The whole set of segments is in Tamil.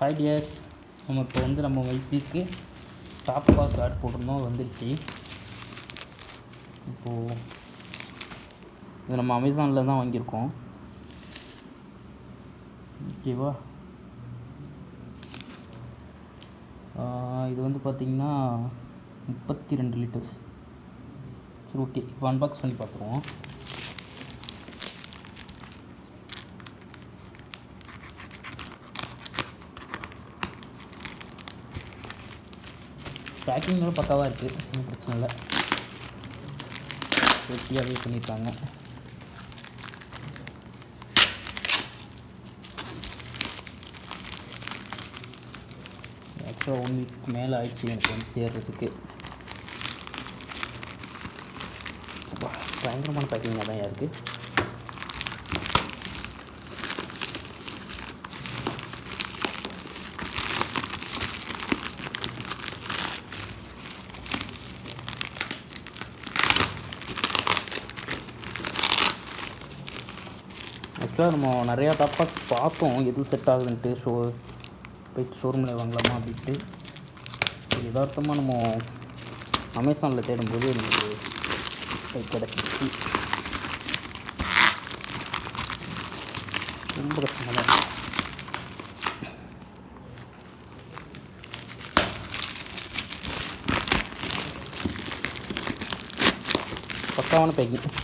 ஹாய் டியர்ஸ், நம்ம இப்போ நம்ம மைக்குக்கு டாப் பாக்ஸ் ஆட் போட்டிருந்தோம், வந்துடுச்சு. இப்போது இது நம்ம அமேசானில் தான் வாங்கியிருக்கோம். ஓகேவா? இது பார்த்திங்கன்னா 32 லிட்டர்ஸ். சரி, ஓகே, இப்போ அன்பாக்ஸ் பண்ணி பார்த்துருவோம். பேக்கிங்னால பக்காவாக இருக்குது, ஒன்றும் பிரச்சனை இல்லை. சேஃப்டியாகவே பண்ணியிருக்காங்க. ஆக்சுவலாக 1 வீக் மேலே ஆயிடுச்சு எனக்கு வந்து சேர்றதுக்கு. பயங்கரமான பேக்கிங்காக தான் இருக்குது. ஆக்சுவலாக நம்ம நிறையா டாப் பாக்ஸ் பார்த்தோம், எது செட் ஆகுதுன்ட்டு. போயிட்டு ஷோரூமில் வாங்கலாமா அப்படின்ட்டு. யதார்த்தமாக நம்ம அமேசானில் தேடும்போது எனக்கு கிடச்சிச்சு. ரொம்ப கஷ்டமாக தான் இருக்குது. பக்காவான packing.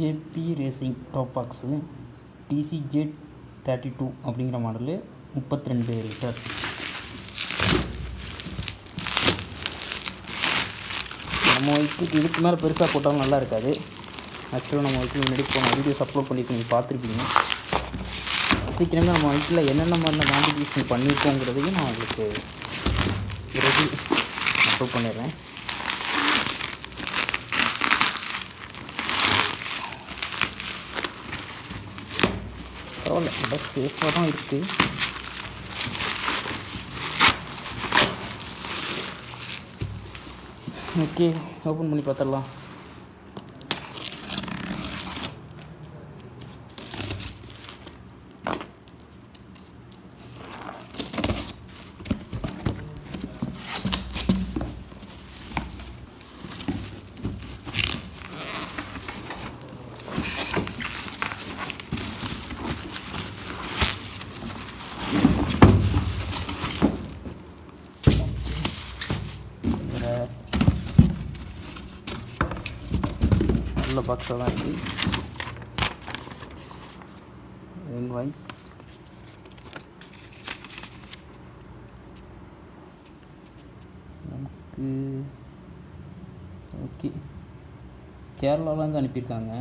JP racing top box TCJ32 அப்படிங்கிற மாடலு, 32 லிட்டர். நம்ம வயிற்றுக்கு இதுக்கு மேலே பெருசாக போட்டாலும் நல்லா இருக்காது. ஆக்சுவலாக நம்ம வயிற்றுக்கு முன்னாடி போன வீடியோஸ் அப்லோட் பண்ணியிருக்கோம், நீங்கள் பார்த்துருப்பீங்க. சீக்கிரமே நம்ம வயிற்றில் என்னென்ன மாதிரி கான்ட்ரிபியூஷன் பண்ணியிருக்கோங்கிறதையும் நான் உங்களுக்கு பிறகு அப்லோட் பண்ணிடுறேன். பரவாயில்ல, நல்லா சேஃபாக தான் இருக்குது. ஓகே, ஓப்பன் பண்ணி பார்த்துடலாம். நல்ல பாக்ஸாக தான் இருக்குது. இன்வாய்ஸ், நமக்கு ஓகே, கேரளாவிலேருந்து அனுப்பியிருக்காங்க.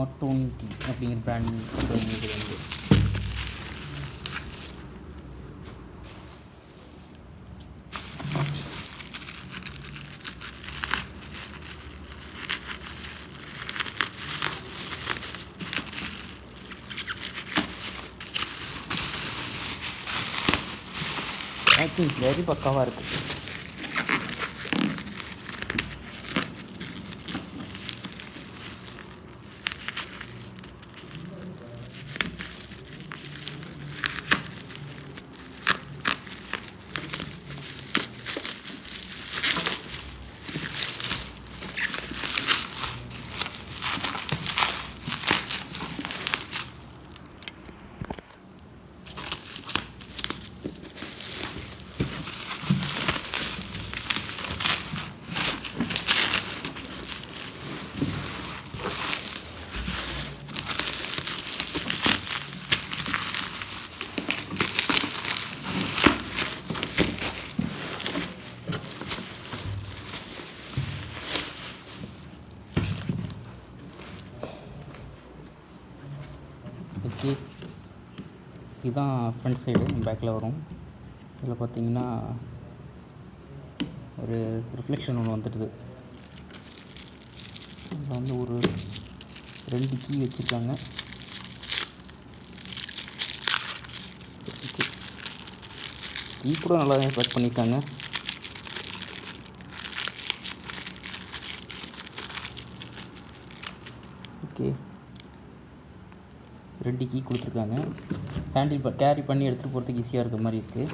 ஆட்டோனிட்டி அப்படிங்கிற பிராண்ட் வந்து பேக்கிங் வெரி பக்காவாக இருக்குது. இதுதான் ஃப்ரண்ட் சைடு பேக்கில் வரும். இதில் பார்த்திங்கன்னா ஒரு ரிஃப்ளெக்ஷன் ஒன்று வந்துடுது. இதில் வந்து ஒரு 2 கீ வச்சுருக்காங்க. கீ கூட நல்லா பேக் பண்ணியிருக்காங்க. ஓகே, 2 கீ கொடுத்துருக்காங்க. ஹேண்டில் கேரி பண்ணி எடுத்துகிட்டு போகிறதுக்கு ஈஸியாக இருக்கிற மாதிரி இருக்குது.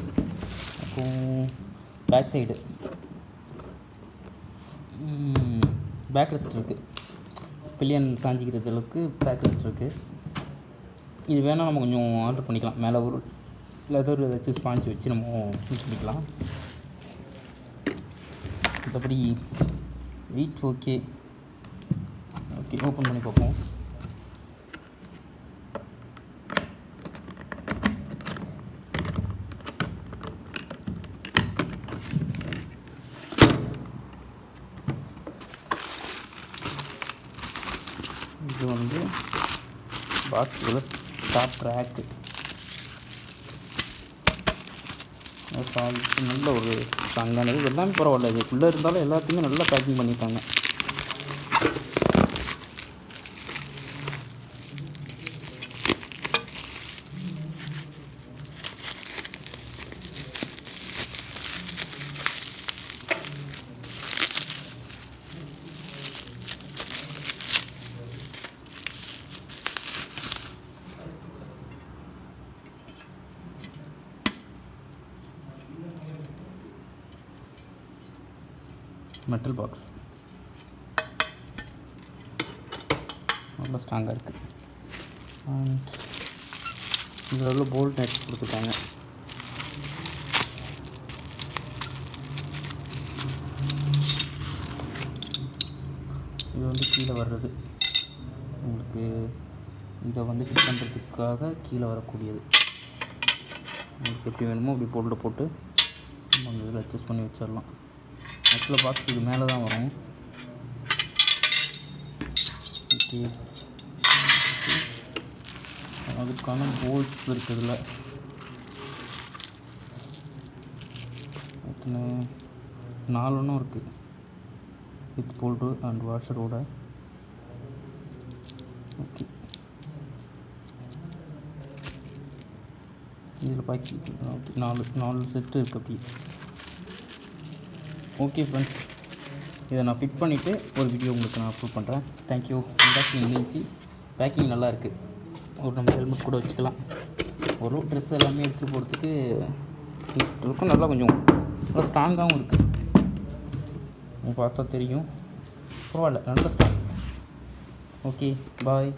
அப்புறம் பேக் சைடு பேக் ரெஸ்ட் இருக்குது. பில்லியன் சாஞ்சிக்கிறது அளவுக்கு பேக் ரெஸ்ட் இருக்குது. இது வேணால் நம்ம கொஞ்சம் ஆர்டர் பண்ணிக்கலாம். மேலே ஒரு லெதர் வச்சு ஸ்பாஞ்ச் வச்சு நம்ம யூஸ் பண்ணிக்கலாம். மற்றபடி வெயிட் ஓகே. ஓப்பன் பண்ணி பார்ப்போம். இது வந்து பாக்ஸில் டாப் ட்ராக்கு நல்ல ஒரு ஸ்ட்ராங்கானது. எல்லாமே பரவாயில்ல. இதுக்குள்ளே இருந்தாலும் எல்லாத்தையுமே நல்லா பேக்கிங் பண்ணிட்டாங்க. மெட்டல் பாக்ஸ் நல்லா ஸ்ட்ராங்காக இருக்குது. அண்ட் இதில் உள்ள போல்ட் நட்ஸ் கொடுத்துருக்காங்க. இது வந்து கீழே வர்றது உங்களுக்கு இதை வந்து ஃபிட் பண்ணுறதுக்காக கீழே வரக்கூடியது. உங்களுக்கு எப்படி வேணுமோ அப்படி போல்ட்டை போட்டு நம்ம இதில் அட்ஜஸ்ட் பண்ணி வச்சிடலாம். ஆக்சுவலாக பாக்ஸ் இது மேலே தான் வரும். ஓகே, அதுக்கான போல்ட்ஸ் இருக்குதுல எத்தனை 4 இருக்குது வித் போல்ட்டு அண்ட் வாஷரோட. ஓகே, இதில் பாக்கி 4 செட்டு இருக்குது அப்படி. ஓகே ஃப்ரெண்ட்ஸ், இதை நான் ஃபிட் பண்ணிவிட்டு ஒரு வீடியோ உங்களுக்கு நான் அப்லோட் பண்ணுறேன். தேங்க்யூ. பேக்கிங் இருந்துச்சு, பேக்கிங் நல்லா இருக்குது. ஒரு நம்ம ஹெல்மெட் கூட வச்சுக்கலாம். ஒரு ட்ரெஸ் எல்லாமே எடுத்துகிட்டு போகிறதுக்கு இருக்கும். நல்லா கொஞ்சம் நல்லா ஸ்ட்ராங்காகவும் இருக்குது. பார்த்தா தெரியும், பரவாயில்ல, நல்ல ஸ்ட்ராங். ஓகே, பாய்.